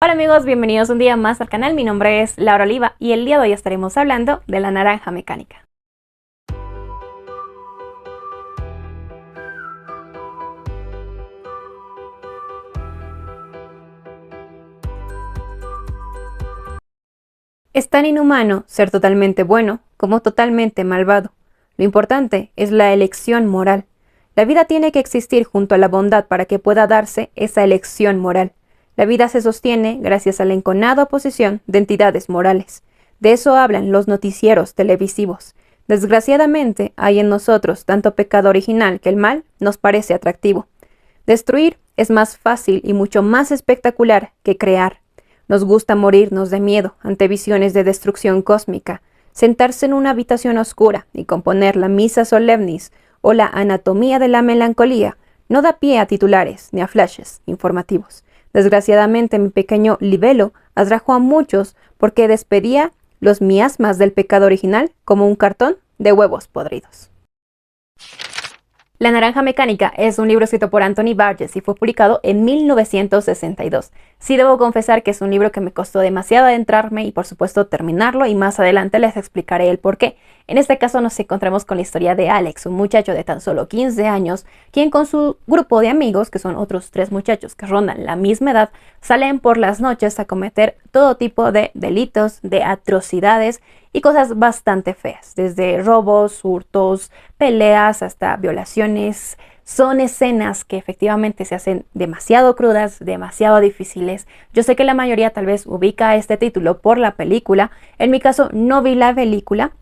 Hola amigos, bienvenidos un día más al canal. Mi nombre es Laura Oliva y el día de hoy estaremos hablando de La Naranja Mecánica. Es tan inhumano ser totalmente bueno como totalmente malvado. Lo importante es la elección moral. La vida tiene que existir junto a la bondad para que pueda darse esa elección moral. La vida se sostiene gracias a la enconada oposición de entidades morales. De eso hablan los noticieros televisivos. Desgraciadamente, hay en nosotros tanto pecado original que el mal nos parece atractivo. Destruir es más fácil y mucho más espectacular que crear. Nos gusta morirnos de miedo ante visiones de destrucción cósmica, sentarse en una habitación oscura y componer la Misa Solemnis o la Anatomía de la Melancolía no da pie a titulares ni a flashes informativos. Desgraciadamente mi pequeño libelo atrajo a muchos porque despedía los miasmas del pecado original como un cartón de huevos podridos. La Naranja Mecánica es un libro escrito por Anthony Burgess y fue publicado en 1962. Sí debo confesar que es un libro que me costó demasiado adentrarme y por supuesto terminarlo, y más adelante les explicaré el por qué. En este caso nos encontramos con la historia de Alex, un muchacho de tan solo 15 años, quien con su grupo de amigos, que son otros 3 muchachos que rondan la misma edad, salen por las noches a cometer todo tipo de delitos, de atrocidades y cosas bastante feas, desde robos, hurtos, peleas hasta violaciones. Son escenas que efectivamente se hacen demasiado crudas, demasiado difíciles. Yo sé que la mayoría tal vez ubica este título por la película. En mi caso no vi la película,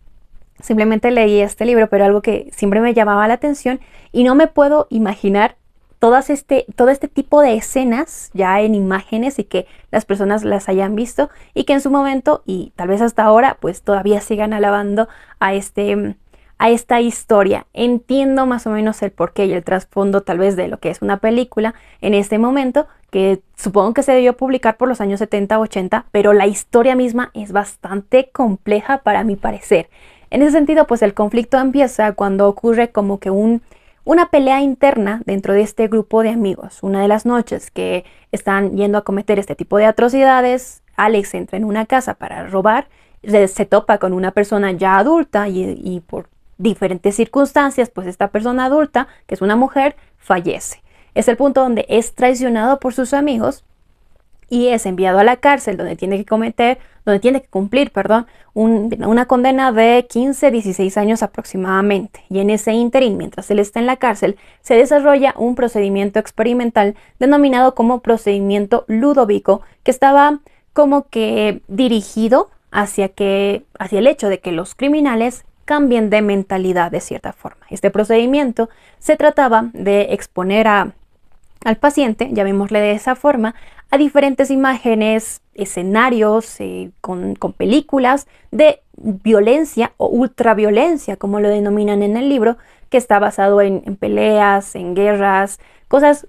simplemente leí este libro, pero algo que siempre me llamaba la atención y no me puedo imaginar todo este tipo de escenas ya en imágenes y que las personas las hayan visto y que en su momento y tal vez hasta ahora pues todavía sigan alabando a esta historia. Entiendo más o menos el porqué y el trasfondo tal vez de lo que es una película en este momento, que supongo que se debió publicar por los años 70, 80, pero la historia misma es bastante compleja para mi parecer. En ese sentido, pues el conflicto empieza cuando ocurre como que una pelea interna dentro de este grupo de amigos. Una de las noches que están yendo a cometer este tipo de atrocidades, Alex entra en una casa para robar, se topa con una persona ya adulta y por diferentes circunstancias, pues esta persona adulta, que es una mujer, fallece. Es el punto donde es traicionado por sus amigos y es enviado a la cárcel donde tiene que cumplir, una condena de 15, 16 años aproximadamente. Y en ese ínterin, mientras él está en la cárcel, se desarrolla un procedimiento experimental denominado como procedimiento Ludovico, que estaba como que dirigido hacia el hecho de que los criminales cambien de mentalidad de cierta forma. Este procedimiento se trataba de exponer al paciente, llamémosle de esa forma, a diferentes imágenes, escenarios, con películas de violencia o ultraviolencia, como lo denominan en el libro, que está basado en peleas, en guerras, cosas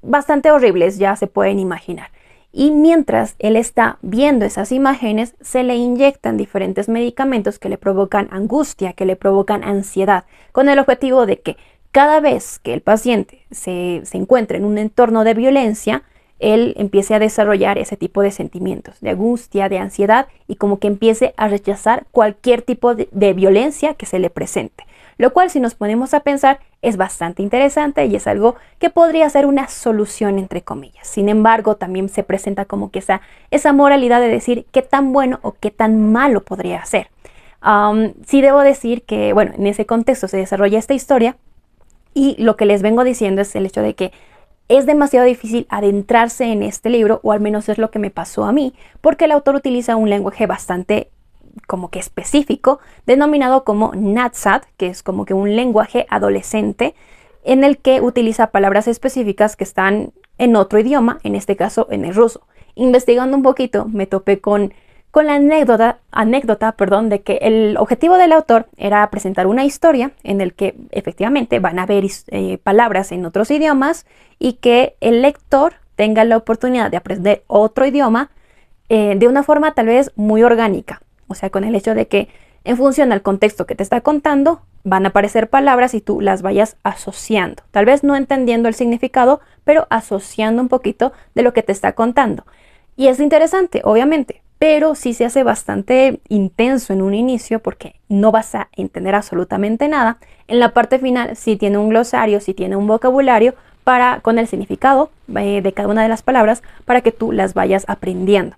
bastante horribles, ya se pueden imaginar. Y mientras él está viendo esas imágenes, se le inyectan diferentes medicamentos que le provocan angustia, que le provocan ansiedad, con el objetivo de que cada vez que el paciente se encuentre en un entorno de violencia, él empiece a desarrollar ese tipo de sentimientos, de angustia, de ansiedad, y como que empiece a rechazar cualquier tipo de violencia que se le presente. Lo cual, si nos ponemos a pensar, es bastante interesante y es algo que podría ser una solución entre comillas. Sin embargo, también se presenta como que esa moralidad de decir qué tan bueno o qué tan malo podría ser. Sí debo decir que, bueno, en ese contexto se desarrolla esta historia y lo que les vengo diciendo es el hecho de que es demasiado difícil adentrarse en este libro, o al menos es lo que me pasó a mí, porque el autor utiliza un lenguaje bastante como que específico, denominado como Nadsat, que es como que un lenguaje adolescente, en el que utiliza palabras específicas que están en otro idioma, en este caso en el ruso. Investigando un poquito, me topé con la anécdota, de que el objetivo del autor era presentar una historia en el que efectivamente van a haber palabras en otros idiomas y que el lector tenga la oportunidad de aprender otro idioma de una forma tal vez muy orgánica. O sea, con el hecho de que en función al contexto que te está contando, van a aparecer palabras y tú las vayas asociando. Tal vez no entendiendo el significado, pero asociando un poquito de lo que te está contando. Y es interesante, obviamente, pero sí se hace bastante intenso en un inicio porque no vas a entender absolutamente nada. En la parte final sí tiene un glosario, sí tiene un vocabulario con el significado de cada una de las palabras para que tú las vayas aprendiendo.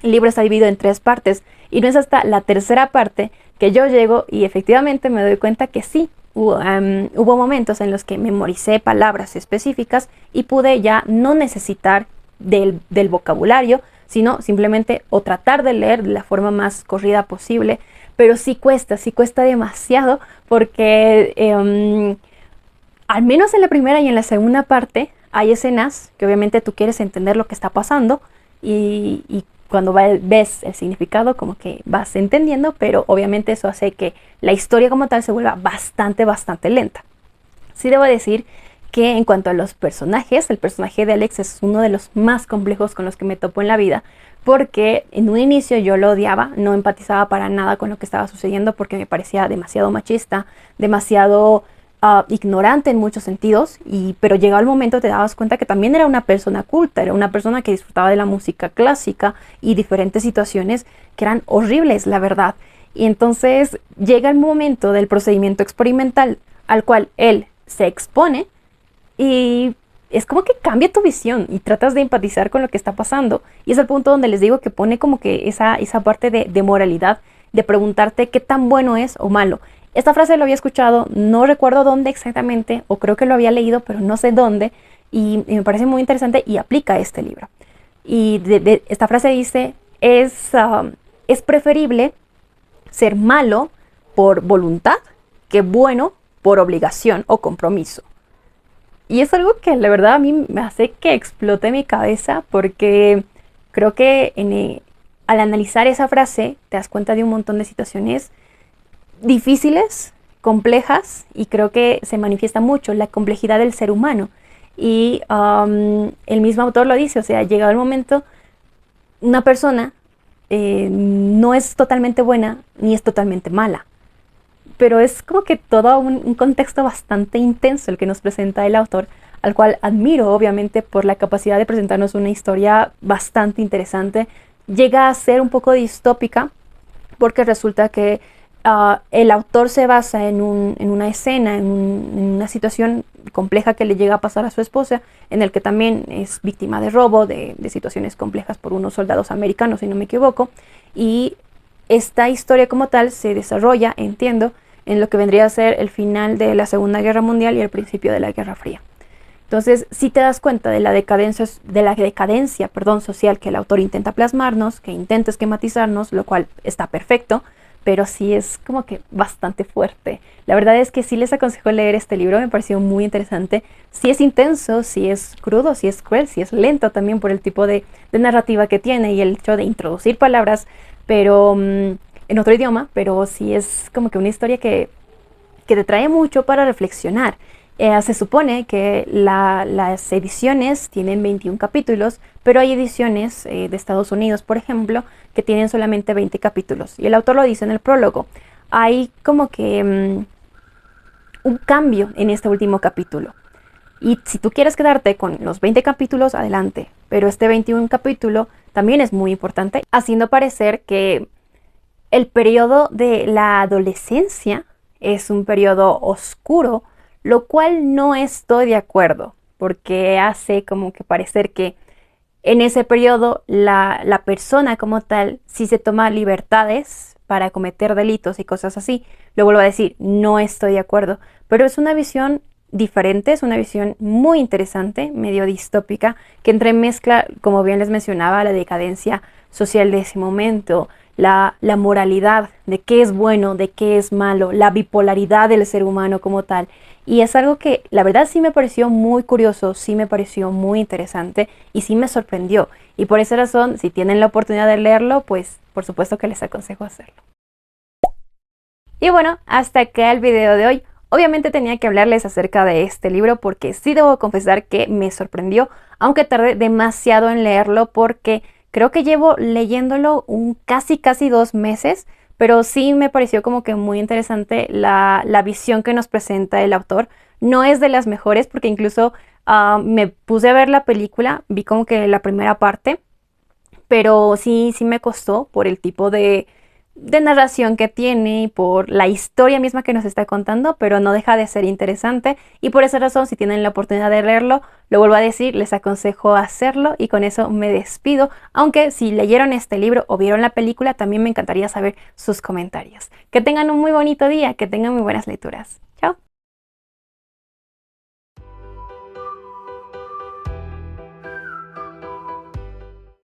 El libro está dividido en 3 partes y no es hasta la tercera parte que yo llego y efectivamente me doy cuenta que sí, hubo momentos en los que memoricé palabras específicas y pude ya no necesitar del vocabulario, sino simplemente o tratar de leer de la forma más corrida posible, pero sí cuesta demasiado porque al menos en la primera y en la segunda parte hay escenas que obviamente tú quieres entender lo que está pasando y cuando ves el significado como que vas entendiendo, pero obviamente eso hace que la historia como tal se vuelva bastante lenta. Sí debo decir que en cuanto a los personajes, el personaje de Alex es uno de los más complejos con los que me topo en la vida, porque en un inicio yo lo odiaba, no empatizaba para nada con lo que estaba sucediendo porque me parecía demasiado machista, demasiado ignorante en muchos sentidos, pero llegado el momento te dabas cuenta que también era una persona culta, era una persona que disfrutaba de la música clásica y diferentes situaciones que eran horribles, la verdad. Y entonces llega el momento del procedimiento experimental al cual él se expone y es como que cambia tu visión y tratas de empatizar con lo que está pasando. Y es el punto donde les digo que pone como que esa parte de moralidad, de preguntarte qué tan bueno es o malo. Esta frase lo había escuchado, no recuerdo dónde exactamente, o creo que lo había leído, pero no sé dónde, y me parece muy interesante y aplica a este libro. Y esta frase dice, es preferible ser malo por voluntad que bueno por obligación o compromiso. Y es algo que la verdad a mí me hace que explote mi cabeza porque creo que al analizar esa frase te das cuenta de un montón de situaciones difíciles, complejas, y creo que se manifiesta mucho la complejidad del ser humano. Y el mismo autor lo dice, o sea, llegado el momento, una persona no es totalmente buena ni es totalmente mala. Pero es como que todo un contexto bastante intenso el que nos presenta el autor, al cual admiro obviamente por la capacidad de presentarnos una historia bastante interesante. Llega a ser un poco distópica porque resulta que el autor se basa en una escena, en una situación compleja que le llega a pasar a su esposa, en el que también es víctima de robo, de situaciones complejas por unos soldados americanos, si no me equivoco. Y esta historia como tal se desarrolla, entiendo, en lo que vendría a ser el final de la Segunda Guerra Mundial y el principio de la Guerra Fría. Entonces, si te das cuenta de la decadencia, social que el autor intenta plasmarnos, que intenta esquematizarnos, lo cual está perfecto, pero sí es como que bastante fuerte. La verdad es que sí les aconsejo leer este libro, me pareció muy interesante. Sí es intenso, sí es crudo, sí es cruel, sí es lento también por el tipo de narrativa que tiene y el hecho de introducir palabras, pero en otro idioma, pero sí es como que una historia que te trae mucho para reflexionar. Se supone que las ediciones tienen 21 capítulos, pero hay ediciones de Estados Unidos, por ejemplo, que tienen solamente 20 capítulos. Y el autor lo dice en el prólogo. Hay como que un cambio en este último capítulo. Y si tú quieres quedarte con los 20 capítulos, adelante. Pero este 21 capítulo también es muy importante, haciendo parecer que el periodo de la adolescencia es un periodo oscuro, lo cual no estoy de acuerdo, porque hace como que parecer que en ese periodo la persona como tal sí se toma libertades para cometer delitos y cosas así. Lo vuelvo a decir, no estoy de acuerdo, pero es una visión diferente, es una visión muy interesante, medio distópica, que entremezcla, como bien les mencionaba, la decadencia social de ese momento, la moralidad de qué es bueno, de qué es malo, la bipolaridad del ser humano como tal. Y es algo que la verdad sí me pareció muy curioso, sí me pareció muy interesante y sí me sorprendió. Y por esa razón, si tienen la oportunidad de leerlo, pues por supuesto que les aconsejo hacerlo. Y bueno, hasta acá el video de hoy. Obviamente tenía que hablarles acerca de este libro porque sí debo confesar que me sorprendió, aunque tardé demasiado en leerlo porque creo que llevo leyéndolo casi 2 meses, pero sí me pareció como que muy interesante la visión que nos presenta el autor. No es de las mejores porque incluso me puse a ver la película, vi como que la primera parte pero sí me costó por el tipo de narración que tiene y por la historia misma que nos está contando, pero no deja de ser interesante y por esa razón, si tienen la oportunidad de leerlo, lo vuelvo a decir, les aconsejo hacerlo y con eso me despido, aunque si leyeron este libro o vieron la película, también me encantaría saber sus comentarios. Que tengan un muy bonito día, que tengan muy buenas lecturas. Chao.